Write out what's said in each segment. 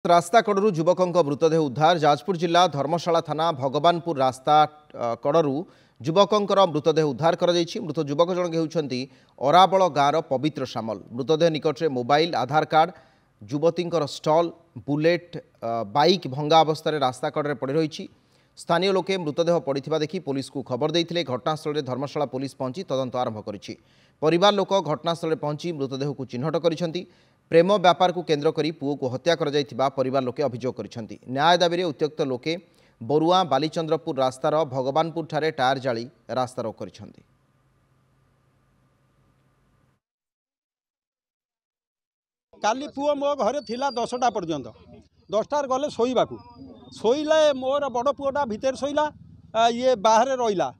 रास्ता कड़ू युवकों मृतदेह उद्धार जाजपुर जिला धर्मशाला थाना भगवानपुर रास्ता कड़ू युवकों मृतदेह उद्धार कर मृत युवक जन होती अराबल गाँव पवित्र सामल मृतदेह निकट में मोबाइल आधार कार्ड युवती स्टल बुलेट बाइक भंगा अवस्था रास्ता कड़े पड़ रही स्थानीय लोके मृतदेह पड़ा देखि पुलिस को खबर देते घटनास्थल में धर्मशाला पुलिस पहुंची तदंत आरंभ करिछि। परिवार लोक घटनास्थल पहुंची मृतदेह को चिन्हट करिसेंति। प्रेम व्यापार को केन्द्र करी पुओ को हत्या कर जाइथिबा परिवार लोके अभियोग करिसेंति। न्याय दाबी उत्त्यक्त लोके बरुआ बालीचंद्रपुर रास्तार भगवानपुर ठारे टायर जाली रास्ता रोक करिसेंति। काली पुओ मो घरे थिला 10टा पर्यंत 10टार गले शोइबाकू शोइले मोर बड़ पुओटा भितर शोइला ये बाहर रहिला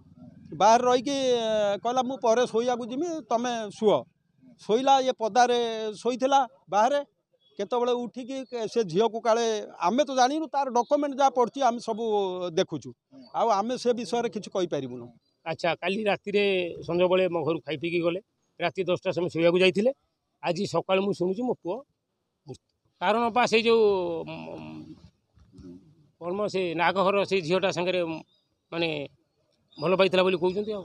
बाहर रही कहला मु परे शोइयाकू जिमी तमे शुओ शोइला ये पदारे शोइथिला बाहर केतबेले उठिकी से झील को काले आमे तो जानिनु तार डॉक्यूमेंट जा पड़ची आमे सब देखुछु आमे से विषय रे किछु कहि परिबुनु। अच्छा काली राति रे संजय बेले मो घर खाई पीकी गले राति 10टा समय शोइयाकू जाइथिले आज सकाळ मु सुनुछु मो पुओ कारण पा से जो कर्म से नागहर से झीटा सागर माने भल पाइला बोली कहते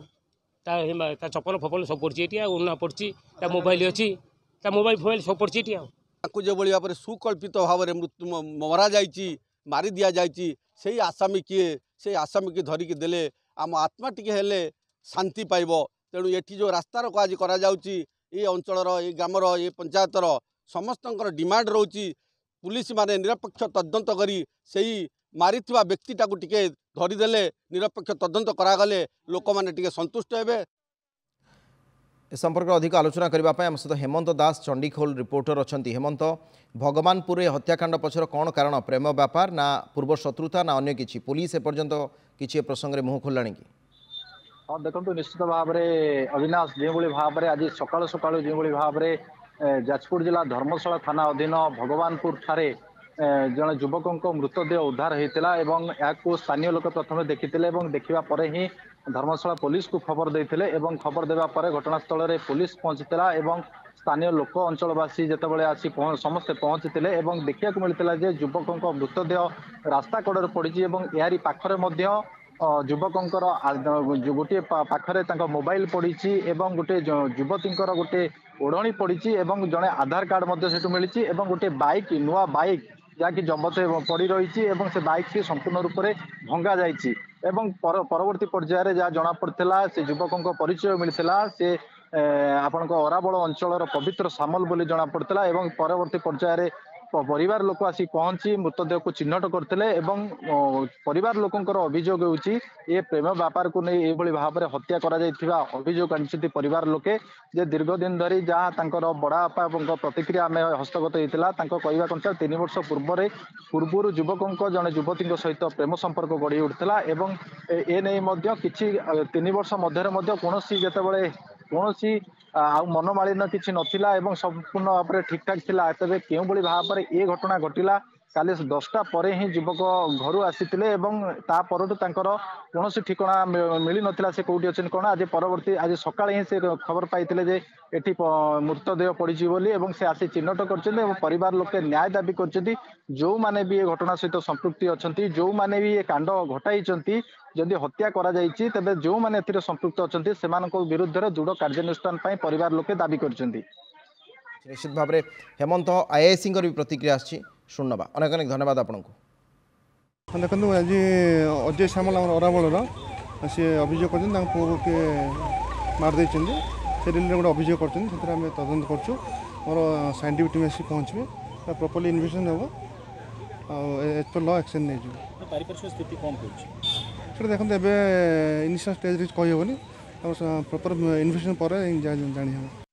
ता चपल फपल सब पड़ी ओना पड़ी मोबाइल अच्छी मोबाइल फोबाइल सब पड़ी जो भाव में सुकल्पित भाव में मृत्यु मरा जाइए मारी दि जाइए से आसामी किए से आसामी की धरिकी देले आम आत्मा टिके हेले शांति पाइब। तेणु ये जो रास्तार आज करा ये अंचल ये ग्रामर ये पंचायतर समस्त डिमांड रोची पुलिस माने निरपेक्ष तदंत करी सही मारी व्यक्तिटा को टिके धरीदेले निरपेक्ष तदंत करागले लोक मैंने टिके संतुष्ट हेबे। ए संपर्क अधिक आलोचना करने आम सहित हेमंत दास चंडीखोल रिपोर्टर अच्छा। हेमंत भगवानपुर हत्याकांड पछर कौन कारण प्रेम व्यापार ना पूर्व शत्रुता ना अन्य किछि पुलिस एपर्यंत किछि प्रसंग में मुह खोलाणी कि हाँ देखो निश्चित भाव में अविनाश जो भाव में आज सकाल सकाल जो भाव में जाजपुर जिला धर्मशाला थाना अधीन भगवानपुर ठारे जड़े युवकों मृतदेह उद्धार होता है स्थानीय लोक प्रथम देखी देखा ही धर्मशाला पुलिस को खबर देते खबर देवा घटनास्थल में पुलिस पहुंची स्थानीय लोक अंचलवासी जितेबाला आसी समस्ते पहुंची देखा मिलता युवकों मृतदेह रास्ता कड़े पड़ी यारी पाखरे युवकों गोटे पाखरे मोबाइल पड़ी गोटे युवती गोटे ओढ़णी पड़ी जड़े आधार कार्ड मिली गोटे बाइक नुआ बाइक जहाँकि जबत पड़ी रही से बाइक टी संपूर्ण रूप से भंगा जाइए परवर्ती पर्यायर जहाँ जना पड़ा से युवकों परिचय मिलता से आपण अराबल अंचल पवित्र सामल बोली जना पड़ा परवर्ती पर्यायर परिवार लोक आसी पहुंची मृतदेह को चिन्हट करते परिवार लोकंर अभियोग होची ये प्रेम व्यापार को नहीं ये भाव में हत्या करा अभियोग आनी परिवार लोके जे दीर्घ दिन धरी जहाँ बड़ापा प्रतिक्रिया आम हस्तगत होता कहवा अनुसार 3 वर्ष पूर्व युवकों जड़े युवती सहित प्रेम संपर्क गढ़ी उठता ए नहीं किसी 3 वर्ष मध्य कौन जितेबाला कौन मनमालिन्य किसी नथिला संपूर्ण भाव में ठीक ठाक थिला तेज क्यों भाव में ये घटना घटिला काली 10टा पर ही युवक घर आसी कौन ठिकना मिल नाला से कौटी अच्छे कौन आज परवर्ती आज सका ही से खबर पाई ये मृतदेह पड़ी से आसी चिन्हट कर परिवार लोके न्याय दाबी कर जो माने भी ये घटना सहित संपृक्ति अच्छा जो माने भी ये कांड घटाई जदि हत्या करा जाइछि तेबे जो माने एथिरे संपृक्त अच्छा से विरुद्ध दृढ़ कार्यानुष्ठान परिवार लोके दाबी कर निश्चित भाव में हेमंत आईआईसी भी प्रतिक्रिया शुणवा अनेक अनेक धन्यवाद आपन को। देखो आज अजय सामल अराबल सी अभियोग कर पुओ के मारदे से रिलेटेड गोटे अभियोग कर तदंत करूँ मोर साइंटिफिक टीम आसी पहुँचे प्रॉपर्ली इन्वेस्टिगेशन हम एज पर लॉ एक्शन नहीं पारिपार्श्विक स्थिति कौन कौन देखते एवं इनिशियल स्टेज कहीहबनी प्रॉपर इन्वेस्टिगेशन पर जानी हम।